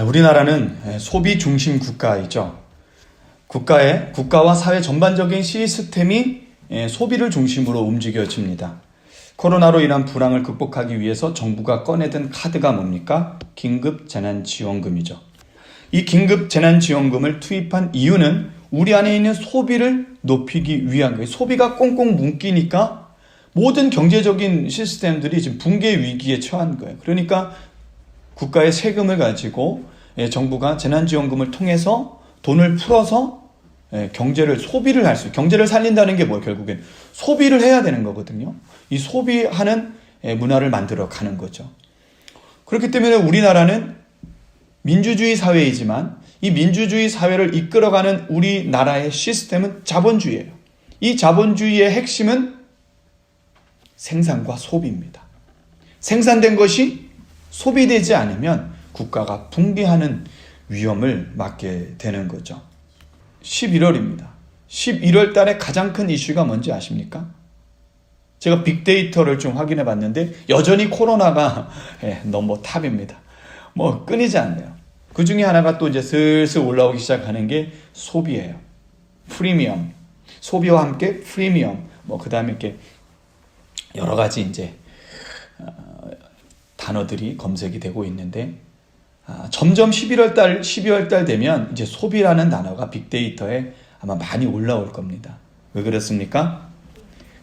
우리나라는 소비 중심 국가이죠. 국가와 사회 전반적인 시스템이 소비를 중심으로 움직여집니다. 코로나로 인한 불황을 극복하기 위해서 정부가 꺼내든 카드가 뭡니까? 긴급재난지원금이죠. 이 긴급재난지원금을 투입한 이유는 우리 안에 있는 소비를 높이기 위한 거예요. 소비가 꽁꽁 묶이니까 모든 경제적인 시스템들이 지금 붕괴 위기에 처한 거예요. 그러니까 국가의 세금을 가지고 정부가 재난지원금을 통해서 돈을 풀어서 경제를 소비를 할 수, 경제를 살린다는 게 뭐예요? 결국엔 소비를 해야 되는 거거든요. 이 소비하는 문화를 만들어 가는 거죠. 그렇기 때문에 우리나라는 민주주의 사회이지만 이 민주주의 사회를 이끌어가는 우리나라의 시스템은 자본주의예요. 이 자본주의의 핵심은 생산과 소비입니다. 생산된 것이 소비되지 않으면 국가가 붕괴하는 위험을 맞게 되는 거죠. 11월입니다. 11월 달에 가장 큰 이슈가 뭔지 아십니까? 제가 빅데이터를 좀 확인해 봤는데 여전히 코로나가 넘버 탑입니다. 끊이지 않네요. 그 중에 하나가 또 이제 슬슬 올라오기 시작하는 게 소비예요. 프리미엄. 소비와 함께 프리미엄. 그 다음에 이렇게 여러 가지 이제 단어들이 검색이 되고 있는데 점점 12월 달 되면 이제 소비라는 단어가 빅데이터에 아마 많이 올라올 겁니다. 왜 그렇습니까?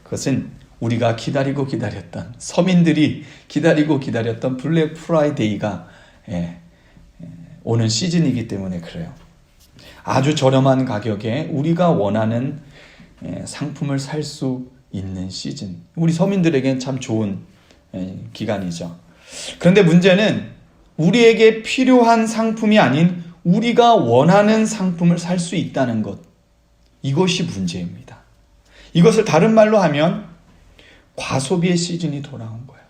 그것은 우리가 기다리고 기다렸던, 서민들이 기다리고 기다렸던 블랙 프라이데이가 오는 시즌이기 때문에 그래요. 아주 저렴한 가격에 우리가 원하는 상품을 살 수 있는 시즌. 우리 서민들에게는 참 좋은 기간이죠. 그런데 문제는 우리에게 필요한 상품이 아닌 우리가 원하는 상품을 살 수 있다는 것. 이것이 문제입니다. 이것을 다른 말로 하면 과소비의 시즌이 돌아온 거예요.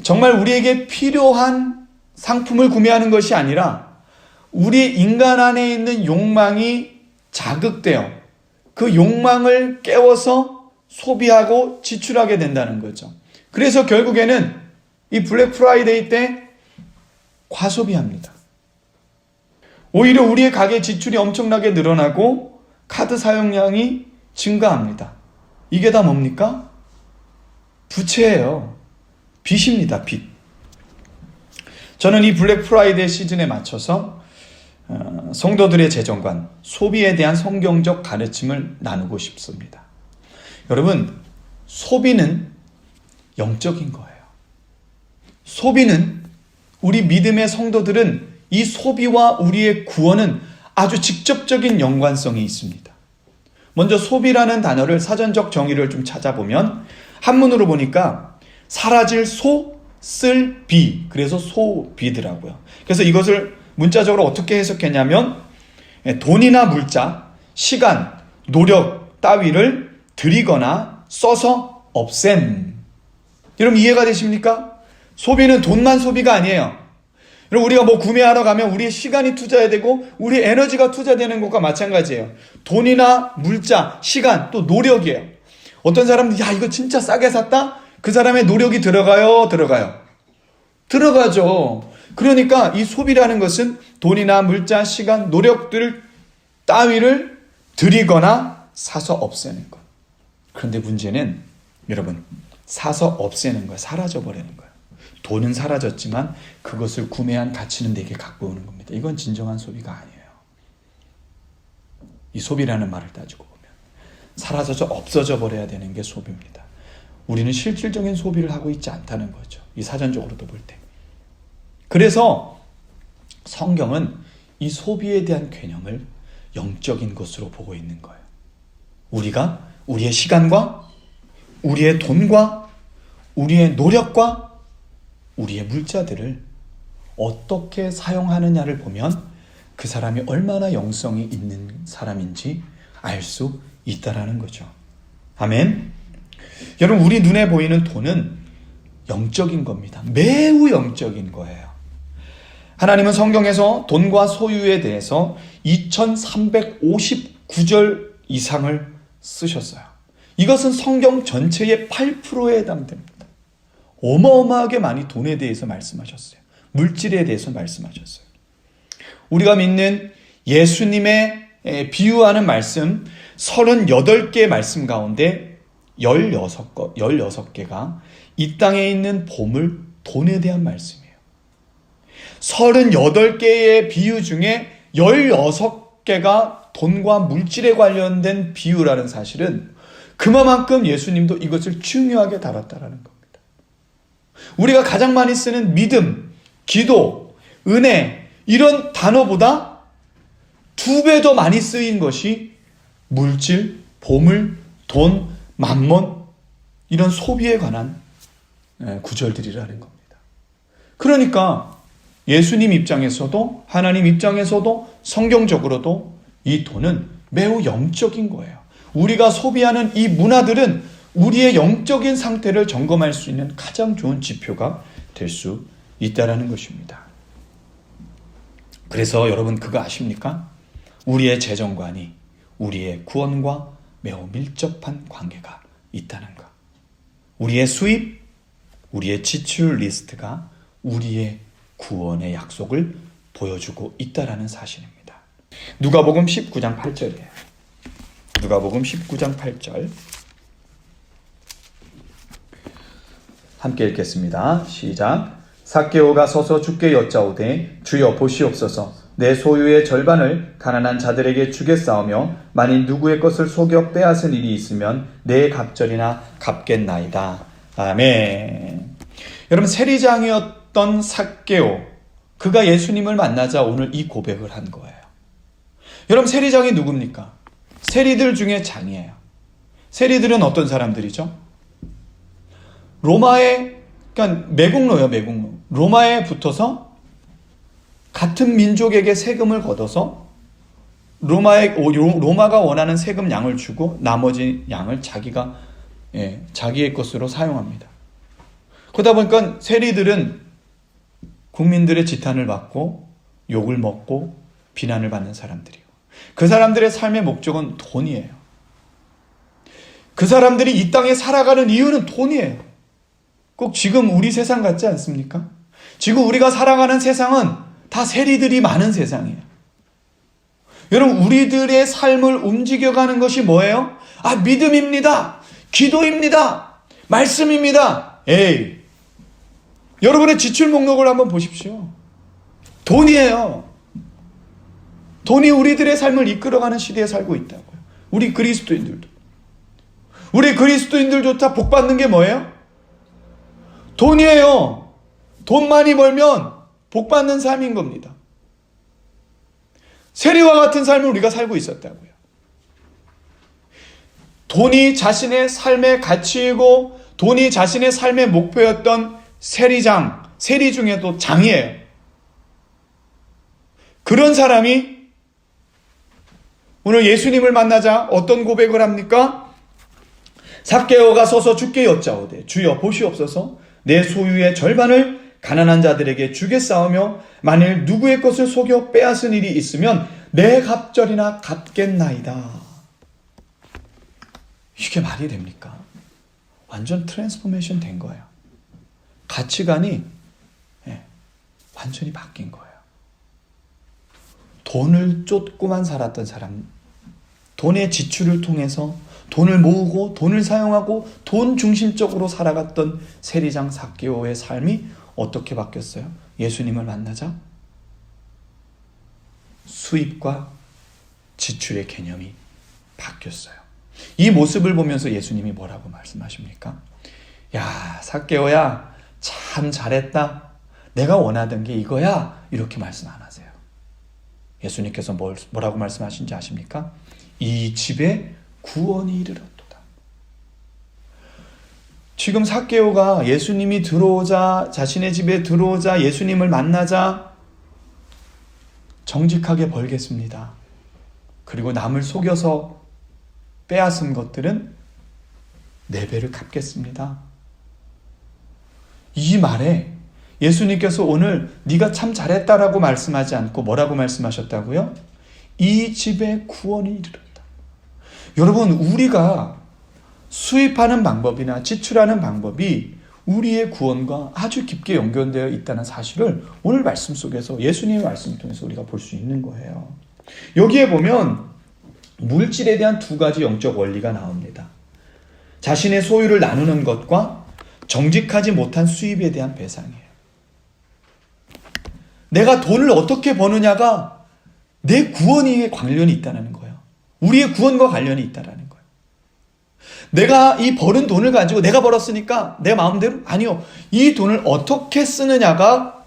정말 우리에게 필요한 상품을 구매하는 것이 아니라 우리 인간 안에 있는 욕망이 자극되어 그 욕망을 깨워서 소비하고 지출하게 된다는 거죠. 그래서 결국에는 이 블랙 프라이데이 때 과소비합니다. 오히려 우리의 가계 지출이 엄청나게 늘어나고 카드 사용량이 증가합니다. 이게 다 뭡니까? 부채예요. 빚입니다. 빚. 저는 이 블랙 프라이데이 시즌에 맞춰서 성도들의 재정관, 소비에 대한 성경적 가르침을 나누고 싶습니다. 여러분, 소비는 영적인 거예요. 소비는 우리 믿음의 성도들은 이 소비와 우리의 구원은 아주 직접적인 연관성이 있습니다. 먼저 소비라는 단어를 사전적 정의를 좀 찾아보면 한문으로 보니까 사라질 소, 쓸 비, 그래서 소비더라고요. 그래서 이것을 문자적으로 어떻게 해석했냐면 돈이나 물자, 시간, 노력 따위를 들이거나 써서 없앰. 여러분 이해가 되십니까? 소비는 돈만 소비가 아니에요. 여러분 우리가 구매하러 가면 우리의 시간이 투자해야 되고 우리의 에너지가 투자되는 것과 마찬가지예요. 돈이나 물자, 시간, 또 노력이에요. 어떤 사람은 이거 진짜 싸게 샀다? 그 사람의 노력이 들어가요? 들어가죠. 그러니까 이 소비라는 것은 돈이나 물자, 시간, 노력들 따위를 들이거나 사서 없애는 것. 그런데 문제는 여러분 사서 없애는 거예요. 사라져버리는 거예요. 돈은 사라졌지만 그것을 구매한 가치는 내게 갖고 오는 겁니다. 이건 진정한 소비가 아니에요. 이 소비라는 말을 따지고 보면 사라져서 없어져 버려야 되는 게 소비입니다. 우리는 실질적인 소비를 하고 있지 않다는 거죠. 이 사전적으로도 볼 때. 그래서 성경은 이 소비에 대한 개념을 영적인 것으로 보고 있는 거예요. 우리가 우리의 시간과 우리의 돈과 우리의 노력과 우리의 물자들을 어떻게 사용하느냐를 보면 그 사람이 얼마나 영성이 있는 사람인지 알 수 있다라는 거죠. 아멘. 여러분 우리 눈에 보이는 돈은 영적인 겁니다. 매우 영적인 거예요. 하나님은 성경에서 돈과 소유에 대해서 2359절 이상을 쓰셨어요. 이것은 성경 전체의 8%에 해당됩니다. 어마어마하게 많이 돈에 대해서 말씀하셨어요. 물질에 대해서 말씀하셨어요. 우리가 믿는 예수님의 비유하는 말씀 38개의 말씀 가운데 16개가 이 땅에 있는 보물, 돈에 대한 말씀이에요. 38개의 비유 중에 16개가 돈과 물질에 관련된 비유라는 사실은 그만큼 예수님도 이것을 중요하게 다뤘다라는 겁니다. 우리가 가장 많이 쓰는 믿음, 기도, 은혜 이런 단어보다 2배 더 많이 쓰인 것이 물질, 보물, 돈, 만몬 이런 소비에 관한 구절들이라는 겁니다. 그러니까 예수님 입장에서도 하나님 입장에서도 성경적으로도 이 돈은 매우 영적인 거예요. 우리가 소비하는 이 문화들은 우리의 영적인 상태를 점검할 수 있는 가장 좋은 지표가 될 수 있다는 것입니다. 그래서 여러분 그거 아십니까? 우리의 재정관이 우리의 구원과 매우 밀접한 관계가 있다는 것. 우리의 수입, 우리의 지출 리스트가 우리의 구원의 약속을 보여주고 있다는 사실입니다. 누가복음 19장 8절이에요. 누가복음 19장 8절 함께 읽겠습니다. 시작. 삭개오가 서서 주께 여짜오되 주여 보시옵소서 내 소유의 절반을 가난한 자들에게 주겠사오며 만일 누구의 것을 속여 빼앗은 일이 있으면 내 갑절이나 갚겠나이다. 아멘. 여러분 세리장이었던 삭개오 그가 예수님을 만나자 오늘 이 고백을 한 거예요. 여러분 세리장이 누굽니까? 세리들 중에 장이에요. 세리들은 어떤 사람들이죠? 로마의 그러니까 매국노예요. 매국노. 로마에 붙어서 같은 민족에게 세금을 걷어서 로마가 원하는 세금 양을 주고 나머지 양을 자기의 것으로 사용합니다. 그러다 보니까 세리들은 국민들의 지탄을 받고 욕을 먹고 비난을 받는 사람들이에요. 그 사람들의 삶의 목적은 돈이에요. 그 사람들이 이 땅에 살아가는 이유는 돈이에요. 꼭 지금 우리 세상 같지 않습니까? 지금 우리가 살아가는 세상은 다 세리들이 많은 세상이에요. 여러분 우리들의 삶을 움직여가는 것이 뭐예요? 믿음입니다. 기도입니다. 말씀입니다. 에이, 여러분의 지출 목록을 한번 보십시오. 돈이에요. 돈이 우리들의 삶을 이끌어가는 시대에 살고 있다고요. 우리 그리스도인들조차 복받는 게 뭐예요? 돈이에요. 돈 많이 벌면 복받는 삶인 겁니다. 세리와 같은 삶을 우리가 살고 있었다고요. 돈이 자신의 삶의 가치이고 돈이 자신의 삶의 목표였던 세리 중에도 장이에요. 그런 사람이 오늘 예수님을 만나자 어떤 고백을 합니까? 삭개오가 서서 주께 여짜오되 주여 보시옵소서 내 소유의 절반을 가난한 자들에게 주겠사오며 만일 누구의 것을 속여 빼앗은 일이 있으면 내 갑절이나 갚겠나이다. 이게 말이 됩니까? 완전 트랜스포메이션 된 거예요. 가치관이 완전히 바뀐 거예요. 돈을 쫓고만 살았던 사람, 돈의 지출을 통해서 돈을 모으고 돈을 사용하고 돈 중심적으로 살아갔던 세리장 삭개오의 삶이 어떻게 바뀌었어요? 예수님을 만나자 수입과 지출의 개념이 바뀌었어요. 이 모습을 보면서 예수님이 뭐라고 말씀하십니까? 야, 삭개오야, 참 잘했다. 내가 원하던 게 이거야. 이렇게 말씀 안 하세요. 예수님께서 뭐라고 말씀하신지 아십니까? 이 집에 구원이 이르렀도다. 지금 삭개오가 예수님이 들어오자, 자신의 집에 들어오자, 예수님을 만나자 정직하게 벌겠습니다. 그리고 남을 속여서 빼앗은 것들은 4배를 갚겠습니다. 이 말에 예수님께서 오늘 네가 참 잘했다라고 말씀하지 않고 뭐라고 말씀하셨다고요? 이 집에 구원이 이르렀다. 여러분, 우리가 수입하는 방법이나 지출하는 방법이 우리의 구원과 아주 깊게 연결되어 있다는 사실을 오늘 말씀 속에서 예수님의 말씀을 통해서 우리가 볼 수 있는 거예요. 여기에 보면 물질에 대한 두 가지 영적 원리가 나옵니다. 자신의 소유를 나누는 것과 정직하지 못한 수입에 대한 배상이에요. 내가 돈을 어떻게 버느냐가 내 구원에 관련이 있다는 거예요. 우리의 구원과 관련이 있다는 거예요. 내가 이 버는 돈을 가지고 내가 벌었으니까 내 마음대로? 아니요. 이 돈을 어떻게 쓰느냐가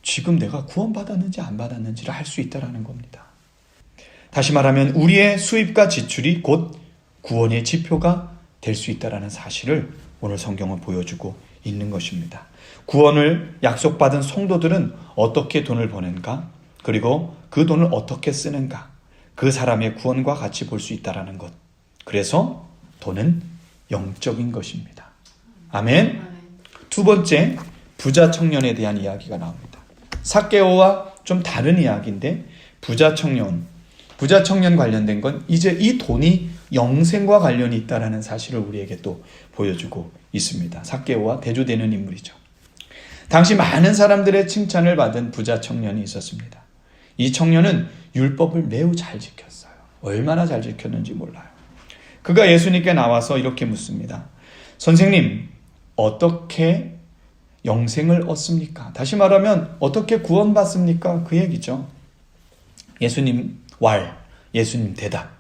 지금 내가 구원받았는지 안 받았는지를 알 수 있다는 겁니다. 다시 말하면 우리의 수입과 지출이 곧 구원의 지표가 될 수 있다는 사실을 오늘 성경은 보여주고 있는 것입니다. 구원을 약속받은 성도들은 어떻게 돈을 버는가? 그리고 그 돈을 어떻게 쓰는가? 그 사람의 구원과 같이 볼 수 있다는 것. 그래서 돈은 영적인 것입니다. 아멘. 두 번째, 부자 청년에 대한 이야기가 나옵니다. 삭개오와 좀 다른 이야기인데 부자 청년 관련된 건 이제 이 돈이 영생과 관련이 있다는 사실을 우리에게 또 보여주고 있습니다. 삭개오와 대조되는 인물이죠. 당시 많은 사람들의 칭찬을 받은 부자 청년이 있었습니다. 이 청년은 율법을 매우 잘 지켰어요. 얼마나 잘 지켰는지 몰라요. 그가 예수님께 나와서 이렇게 묻습니다. 선생님, 어떻게 영생을 얻습니까? 다시 말하면 어떻게 구원받습니까? 그 얘기죠. 예수님 대답.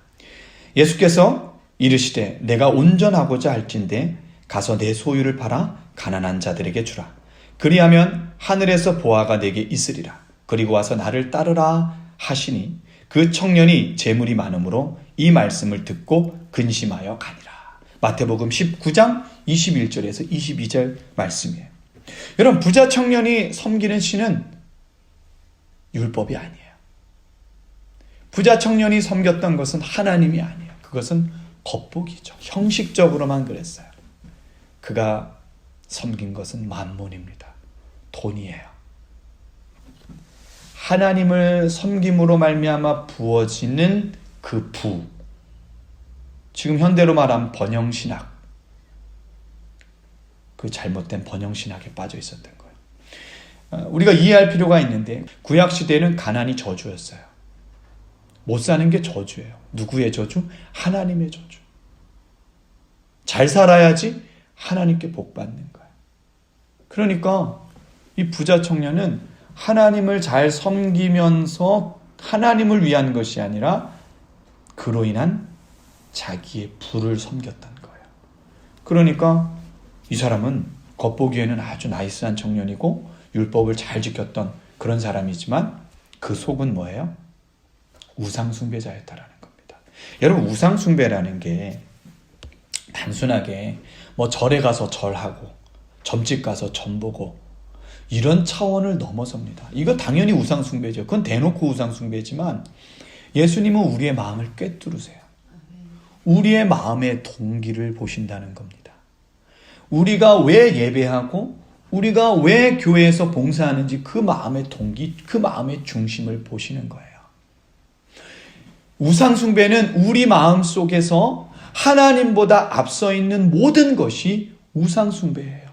예수께서 이르시되 내가 온전하고자 할진대 가서 내 소유를 팔아 가난한 자들에게 주라. 그리하면 하늘에서 보화가 내게 있으리라. 그리고 와서 나를 따르라 하시니 그 청년이 재물이 많으므로 이 말씀을 듣고 근심하여 가니라. 마태복음 19장 21절에서 22절 말씀이에요. 여러분, 부자 청년이 섬기는 신은 율법이 아니에요. 부자 청년이 섬겼던 것은 하나님이 아니에요. 그것은 겉보기죠. 형식적으로만 그랬어요. 그가 섬긴 것은 만몬입니다. 돈이에요. 하나님을 섬김으로 말미암아 부어지는 그 부. 지금 현대로 말하면 번영신학. 그 잘못된 번영신학에 빠져 있었던 거예요. 우리가 이해할 필요가 있는데 구약시대에는 가난이 저주였어요. 못 사는 게 저주예요. 누구의 저주? 하나님의 저주. 잘 살아야지 하나님께 복 받는 거예요. 그러니까 이 부자 청년은 하나님을 잘 섬기면서 하나님을 위한 것이 아니라 그로 인한 자기의 부를 섬겼던 거예요. 그러니까 이 사람은 겉보기에는 아주 나이스한 청년이고 율법을 잘 지켰던 그런 사람이지만 그 속은 뭐예요? 우상숭배자였다라는 겁니다. 여러분, 우상숭배라는 게 단순하게 뭐 절에 가서 절하고 점집 가서 점 보고 이런 차원을 넘어섭니다. 이거 당연히 우상숭배죠. 그건 대놓고 우상숭배지만 예수님은 우리의 마음을 꿰뚫으세요. 우리의 마음의 동기를 보신다는 겁니다. 우리가 왜 예배하고 우리가 왜 교회에서 봉사하는지 그 마음의 동기, 그 마음의 중심을 보시는 거예요. 우상숭배는 우리 마음 속에서 하나님보다 앞서 있는 모든 것이 우상숭배예요.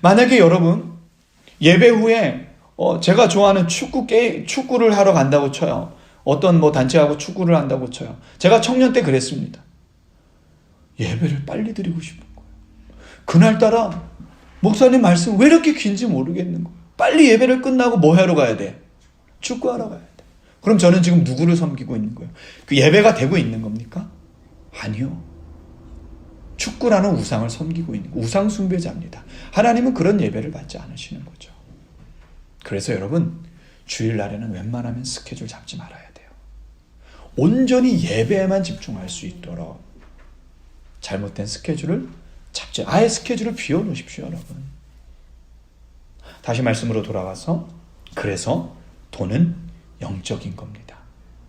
만약에 여러분 예배 후에 제가 좋아하는 축구를 하러 간다고 쳐요. 어떤 단체하고 축구를 한다고 쳐요. 제가 청년 때 그랬습니다. 예배를 빨리 드리고 싶은 거예요. 그날따라 목사님 말씀 왜 이렇게 긴지 모르겠는 거예요. 빨리 예배를 끝나고 뭐 하러 가야 돼? 축구하러 가야 돼. 그럼 저는 지금 누구를 섬기고 있는 거예요? 그 예배가 되고 있는 겁니까? 아니요. 축구라는 우상을 섬기고 있는 거예요. 우상 숭배자입니다. 하나님은 그런 예배를 받지 않으시는 거죠. 그래서 여러분, 주일날에는 웬만하면 스케줄 잡지 말아야 돼요. 온전히 예배에만 집중할 수 있도록 잘못된 스케줄을 아예 스케줄을 비워놓으십시오, 여러분. 다시 말씀으로 돌아와서 그래서 돈은 영적인 겁니다.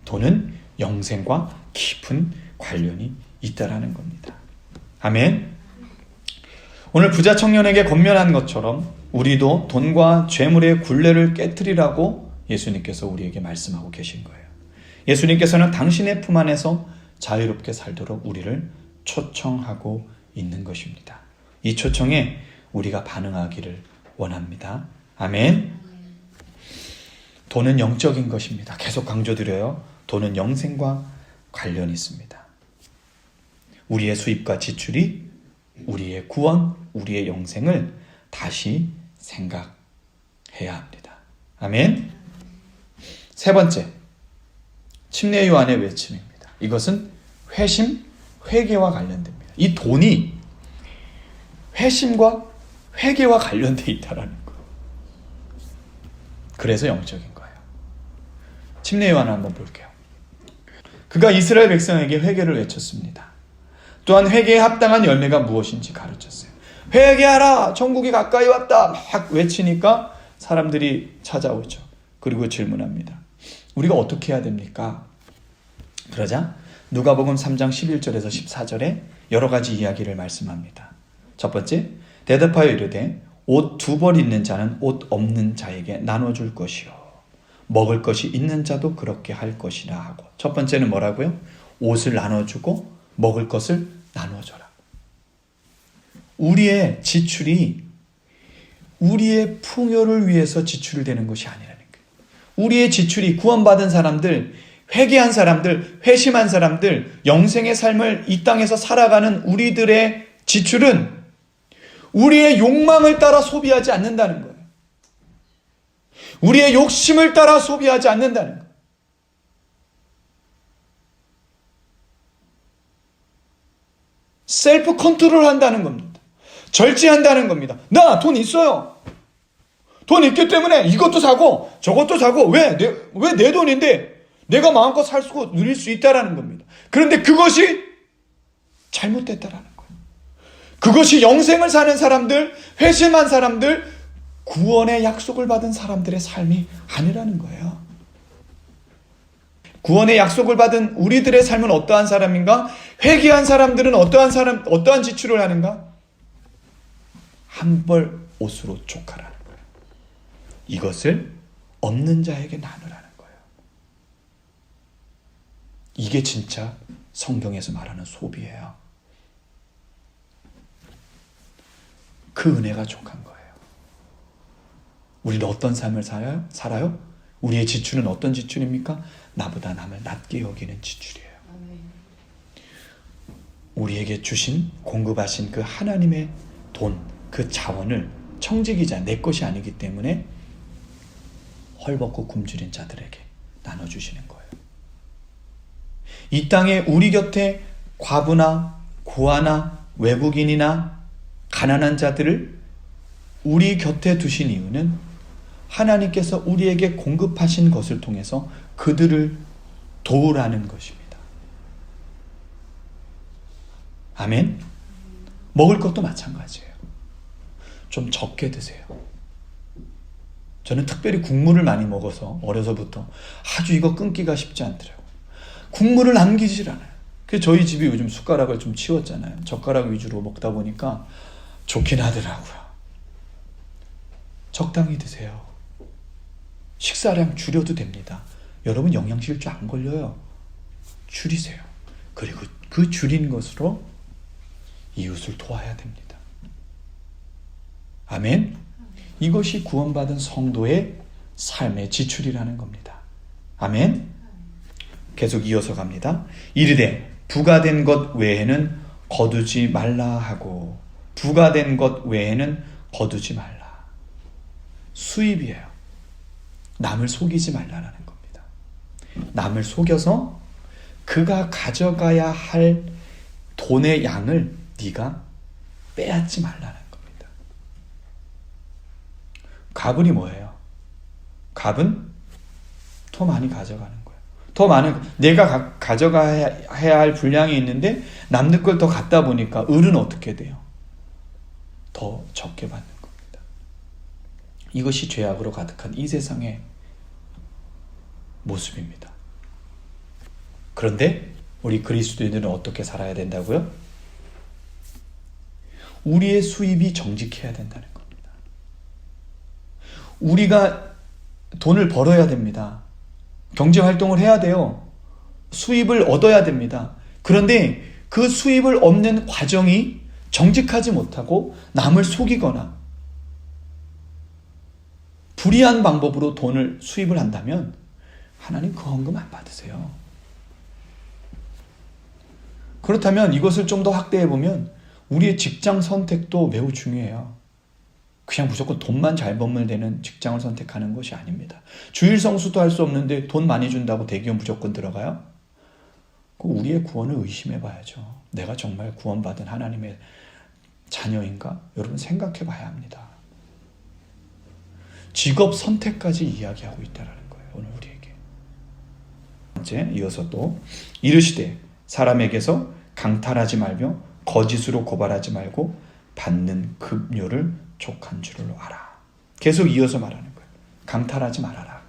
돈은 영생과 깊은 관련이 있다라는 겁니다. 아멘. 오늘 부자 청년에게 권면한 것처럼 우리도 돈과 재물의 굴레를 깨트리라고 예수님께서 우리에게 말씀하고 계신 거예요. 예수님께서는 당신의 품 안에서 자유롭게 살도록 우리를 초청하고 있는 것입니다. 이 초청에 우리가 반응하기를 원합니다. 아멘. 돈은 영적인 것입니다. 계속 강조드려요. 돈은 영생과 관련이 있습니다. 우리의 수입과 지출이 우리의 구원, 우리의 영생을 다시 생각해야 합니다. 아멘. 세 번째, 침례 요한의 외침입니다. 이것은 회심, 회개와 관련됩니다. 이 돈이 회심과 회개와 관련되어 있다는 거예요. 그래서 영적인 거예요. 침례 요한을 한번 볼게요. 그가 이스라엘 백성에게 회개를 외쳤습니다. 또한 회개에 합당한 열매가 무엇인지 가르쳤어요. 회개하라! 천국이 가까이 왔다! 막 외치니까 사람들이 찾아오죠. 그리고 질문합니다. 우리가 어떻게 해야 됩니까? 그러자 누가복음 3장 11절에서 14절에 여러 가지 이야기를 말씀합니다. 첫 번째, 대답하여 이르되 옷 2벌 있는 자는 옷 없는 자에게 나눠줄 것이요 먹을 것이 있는 자도 그렇게 할 것이라 하고, 첫 번째는 뭐라고요? 옷을 나눠주고 먹을 것을 나눠줘라. 우리의 지출이 우리의 풍요를 위해서 지출되는 것이 아니라는 거예요. 우리의 지출이 구원받은 사람들, 회개한 사람들, 회심한 사람들, 영생의 삶을 이 땅에서 살아가는 우리들의 지출은 우리의 욕망을 따라 소비하지 않는다는 거예요. 우리의 욕심을 따라 소비하지 않는다는 거예요. 셀프 컨트롤 한다는 겁니다. 절제한다는 겁니다. 나 돈 있어요. 돈 있기 때문에 이것도 사고 저것도 사고 왜 내 돈인데 내가 마음껏 살 수 누릴 수 있다라는 겁니다. 그런데 그것이 잘못됐다라는 거예요. 그것이 영생을 사는 사람들, 회심한 사람들, 구원의 약속을 받은 사람들의 삶이 아니라는 거예요. 구원의 약속을 받은 우리들의 삶은 어떠한 사람인가? 회개한 사람들은 어떠한 지출을 하는가? 한 벌 옷으로 족하라는 거예요. 이것을 없는 자에게 나누라는 거예요. 이게 진짜 성경에서 말하는 소비예요. 그 은혜가 족한 거예요. 우리는 어떤 삶을 살아요? 우리의 지출은 어떤 지출입니까? 나보다 남을 낮게 여기는 지출이에요. 우리에게 주신, 공급하신 그 하나님의 돈, 그 자원을 청지기자, 내 것이 아니기 때문에 헐벗고 굶주린 자들에게 나눠주시는 거예요. 이 땅에 우리 곁에 과부나 고아나 외국인이나 가난한 자들을 우리 곁에 두신 이유는 하나님께서 우리에게 공급하신 것을 통해서 그들을 도우라는 것입니다. 아멘. 먹을 것도 마찬가지예요. 좀 적게 드세요. 저는 특별히 국물을 많이 먹어서 어려서부터 아주 이거 끊기가 쉽지 않더라고요. 국물을 남기질 않아요. 그래서 저희 집이 요즘 숟가락을 좀 치웠잖아요. 젓가락 위주로 먹다 보니까 좋긴 하더라고요. 적당히 드세요. 식사량 줄여도 됩니다. 여러분 영양실조 안 걸려요. 줄이세요. 그리고 그 줄인 것으로 이웃을 도와야 됩니다. 아멘. 이것이 구원받은 성도의 삶의 지출이라는 겁니다. 아멘. 계속 이어서 갑니다. 이르되 부가된 것 외에는 거두지 말라 하고, 부가된 것 외에는 거두지 말라. 수입이에요. 남을 속이지 말라는 겁니다. 남을 속여서 그가 가져가야 할 돈의 양을 네가 빼앗지 말라는 겁니다. 갑은이 뭐예요? 갑은 더 많이 가져가는 거예요. 더 많은, 내가 가져가야 할 분량이 있는데 남들 걸 더 갖다 보니까 을은 어떻게 돼요? 더 적게 받는 겁니다. 이것이 죄악으로 가득한 이 세상의 모습입니다. 그런데 우리 그리스도인들은 어떻게 살아야 된다고요? 우리의 수입이 정직해야 된다는 겁니다. 우리가 돈을 벌어야 됩니다. 경제활동을 해야 돼요. 수입을 얻어야 됩니다. 그런데 그 수입을 얻는 과정이 정직하지 못하고 남을 속이거나 불이한 방법으로 돈을 수입을 한다면 하나님 그 헌금 안 받으세요. 그렇다면 이것을 좀 더 확대해 보면 우리의 직장 선택도 매우 중요해요. 그냥 무조건 돈만 잘 벌면 되는 직장을 선택하는 것이 아닙니다. 주일 성수도 할 수 없는데 돈 많이 준다고 대기업 무조건 들어가요? 우리의 구원을 의심해 봐야죠. 내가 정말 구원받은 하나님의 자녀인가? 여러분 생각해 봐야 합니다. 직업 선택까지 이야기하고 있다는 거예요. 오늘 우리에게. 번째, 이어서 또 이르시되 사람에게서 강탈하지 말며 거짓으로 고발하지 말고 받는 급료를 족한 줄을 알아. 계속 이어서 말하는 거예요. 강탈하지 말아라.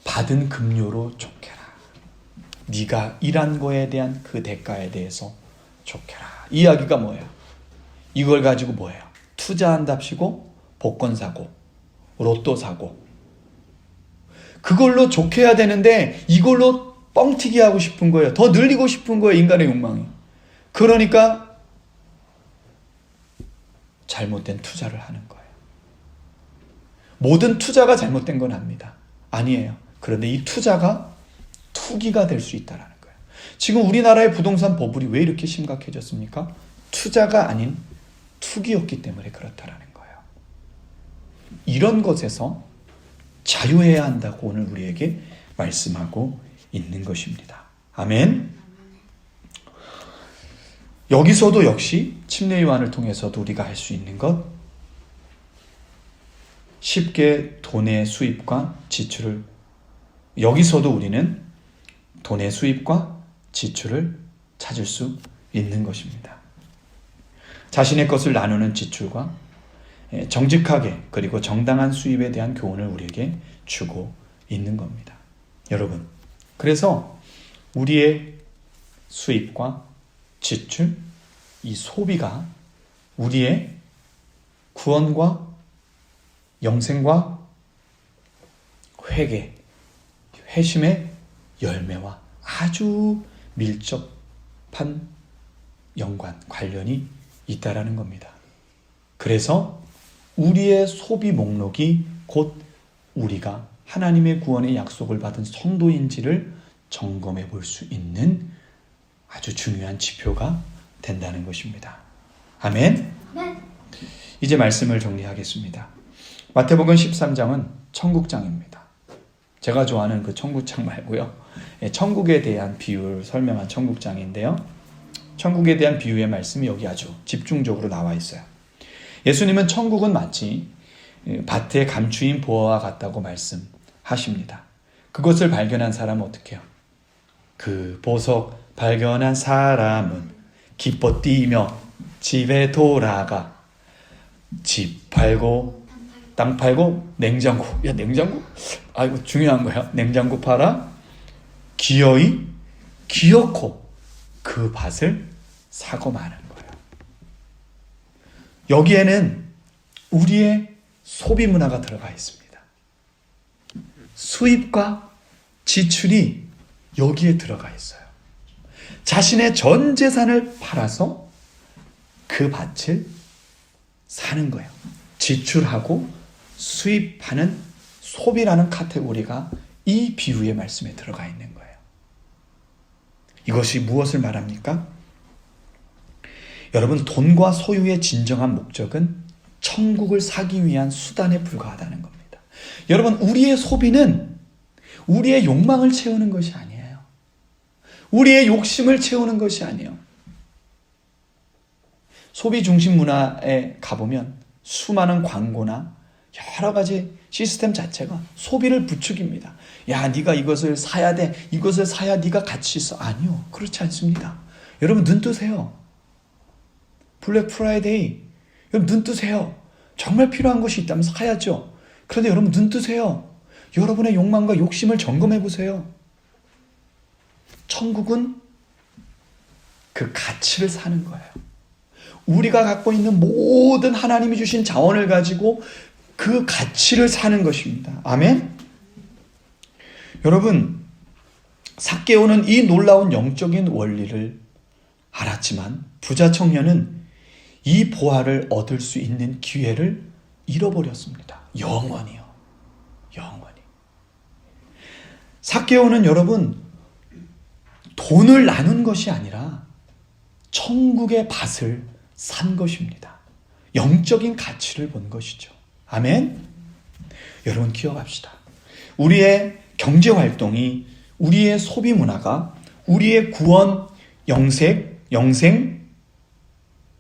받은 급료로 족해라. 네가 일한 거에 대한 그 대가에 대해서 족해라. 이야기가 뭐예요? 이걸 가지고 뭐예요? 투자한답시고 복권 사고 로또 사고 그걸로 족해야 되는데 이걸로 뻥튀기 하고 싶은 거예요. 더 늘리고 싶은 거예요. 인간의 욕망이. 그러니까 잘못된 투자를 하는 거예요. 모든 투자가 잘못된 건 압니다. 아니에요. 그런데 이 투자가 투기가 될 수 있다는 거예요. 지금 우리나라의 부동산 버블이 왜 이렇게 심각해졌습니까? 투자가 아닌 투기였기 때문에 그렇다는 거예요. 이런 것에서 자유해야 한다고 오늘 우리에게 말씀하고 있는 것입니다. 아멘. 여기서도 역시 침례 요한을 통해서도 우리가 할 수 있는 것, 쉽게 돈의 수입과 지출을, 여기서도 우리는 돈의 수입과 지출을 찾을 수 있는 것입니다. 자신의 것을 나누는 지출과 정직하게 그리고 정당한 수입에 대한 교훈을 우리에게 주고 있는 겁니다. 여러분, 그래서 우리의 수입과 지출, 이 소비가 우리의 구원과 영생과 회개, 회심의 열매와 아주 밀접한 관련이 있다라는 겁니다. 그래서 우리의 소비 목록이 곧 우리가 하나님의 구원의 약속을 받은 성도인지를 점검해 볼 수 있는 아주 중요한 지표가 된다는 것입니다. 아멘. 네. 이제 말씀을 정리하겠습니다. 마태복음 13장은 천국장입니다. 제가 좋아하는 그 천국장 말고요. 천국에 대한 비유를 설명한 천국장인데요. 천국에 대한 비유의 말씀이 여기 아주 집중적으로 나와 있어요. 예수님은 천국은 마치 밭에 감추인 보화와 같다고 말씀하십니다. 그것을 발견한 사람은 어떻게 해요? 그 보석 발견한 사람은 기뻐 뛰며 집에 돌아가 집 팔고 땅 팔고 냉장고, 야 냉장고? 아 이거 중요한 거야. 냉장고 팔아 기어코 그 밭을 사고 마는 거예요. 여기에는 우리의 소비 문화가 들어가 있습니다. 수입과 지출이 여기에 들어가 있어요. 자신의 전 재산을 팔아서 그 밭을 사는 거예요. 지출하고 수입하는 소비라는 카테고리가 이 비유의 말씀에 들어가 있는 거예요. 이것이 무엇을 말합니까? 여러분, 돈과 소유의 진정한 목적은 천국을 사기 위한 수단에 불과하다는 겁니다. 여러분, 우리의 소비는 우리의 욕망을 채우는 것이 아니에요. 우리의 욕심을 채우는 것이 아니에요. 소비 중심 문화에 가보면 수많은 광고나 여러 가지 시스템 자체가 소비를 부추깁니다. 야, 네가 이것을 사야 돼. 이것을 사야 네가 가치 있어. 아니요, 그렇지 않습니다. 여러분 눈 뜨세요. 블랙 프라이데이. 여러분 눈 뜨세요. 정말 필요한 것이 있다면 사야죠. 그런데 여러분 눈 뜨세요. 여러분의 욕망과 욕심을 점검해 보세요. 천국은 그 가치를 사는 거예요. 우리가 갖고 있는 모든 하나님이 주신 자원을 가지고 그 가치를 사는 것입니다. 아멘? 여러분, 삭개오는 이 놀라운 영적인 원리를 알았지만 부자 청년은 이 보화를 얻을 수 있는 기회를 잃어버렸습니다. 영원히요. 영원히. 삭개오는 여러분, 돈을 나눈 것이 아니라 천국의 밭을 산 것입니다. 영적인 가치를 본 것이죠. 아멘? 여러분 기억합시다. 우리의 경제활동이, 우리의 소비 문화가 우리의 구원, 영생,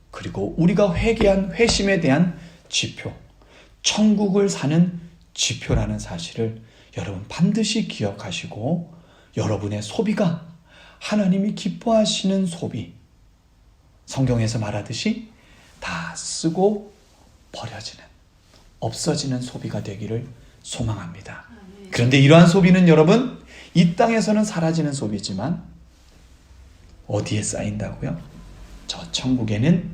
그리고 우리가 회개한 회심에 대한 지표, 천국을 사는 지표라는 사실을 여러분 반드시 기억하시고, 여러분의 소비가 하나님이 기뻐하시는 소비, 성경에서 말하듯이 다 쓰고 버려지는, 없어지는 소비가 되기를 소망합니다. 그런데 이러한 소비는 여러분, 이 땅에서는 사라지는 소비지만 어디에 쌓인다고요? 저 천국에는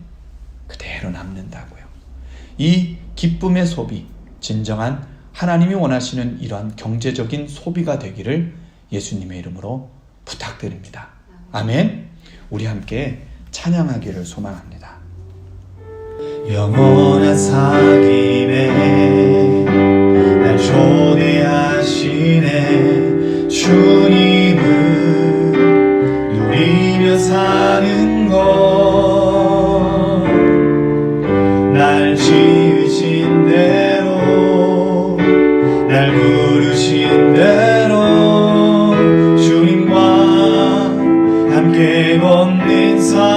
그대로 남는다고요. 이 기쁨의 소비, 진정한 하나님이 원하시는 이러한 경제적인 소비가 되기를 예수님의 이름으로 부탁드립니다. 아멘. 우리 함께 찬양하기를 소망합니다. 영원한 사귐에 날 초대하시네. 주님을 누리며 사는 것, 날 지으신 대로, 날 부르신 대로 주님과 함께 걷는 삶,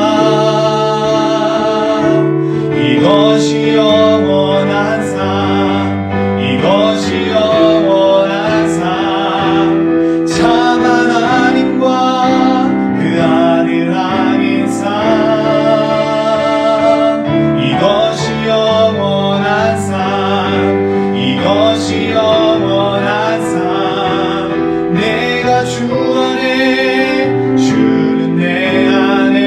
이것이 영원한 삶, 이것이 영원한 삶, 참 하나님과 그 아들 아닌 삶, 이것이 영원한 삶, 이것이 영원한 삶. 내가 주 안에, 주는 내 안에,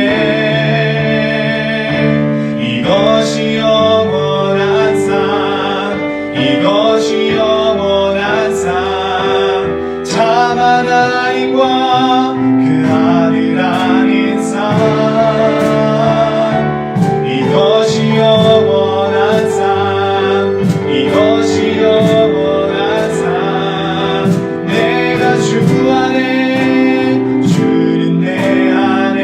이것이 영원한 삶, 이것이 영원한 삶, 참 하나님과 그 아들 아닌 삶, 이것이 영원한 삶, 이것이 영원한 삶. 내가 주 안에, 주는 내 안에,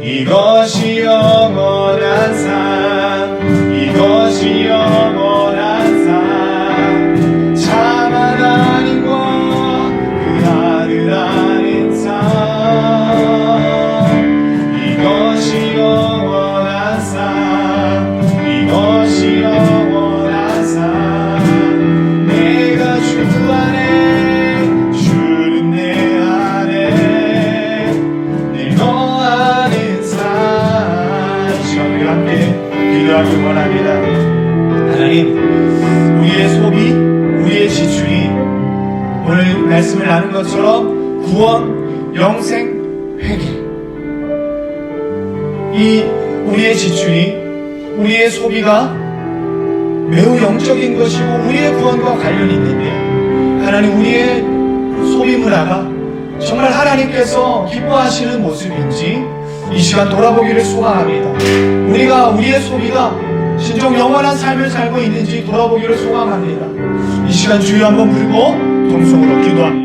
이것이 영원한 삶, 이것이 영원한 삶, 참 하나님과 그 아들 아닌 삶, 이것이 영원한 삶, 이것이 영원한 삶. 내가 주 안에, 주는 내 안에, 늘 너 아는 삶. 이 시간 우리 함께 기도하길 원합니다. 하나님, 우리의 소비, 우리의 지출이 오늘 말씀을 나눈 것처럼 구원, 영생, 회개, 이 우리의 지출이, 우리의 소비가 매우 영적인 것이고 우리의 구원과 관련이 있는데, 하나님, 우리의 소비 문화가 정말 하나님께서 기뻐하시는 모습인지 이 시간 돌아보기를 소망합니다. 우리가 우리의 소비가 진정 영원한 삶을 살고 있는지 돌아보기를 소망합니다. 이 시간 주여 한번 부르고 동성으로 기도합니다.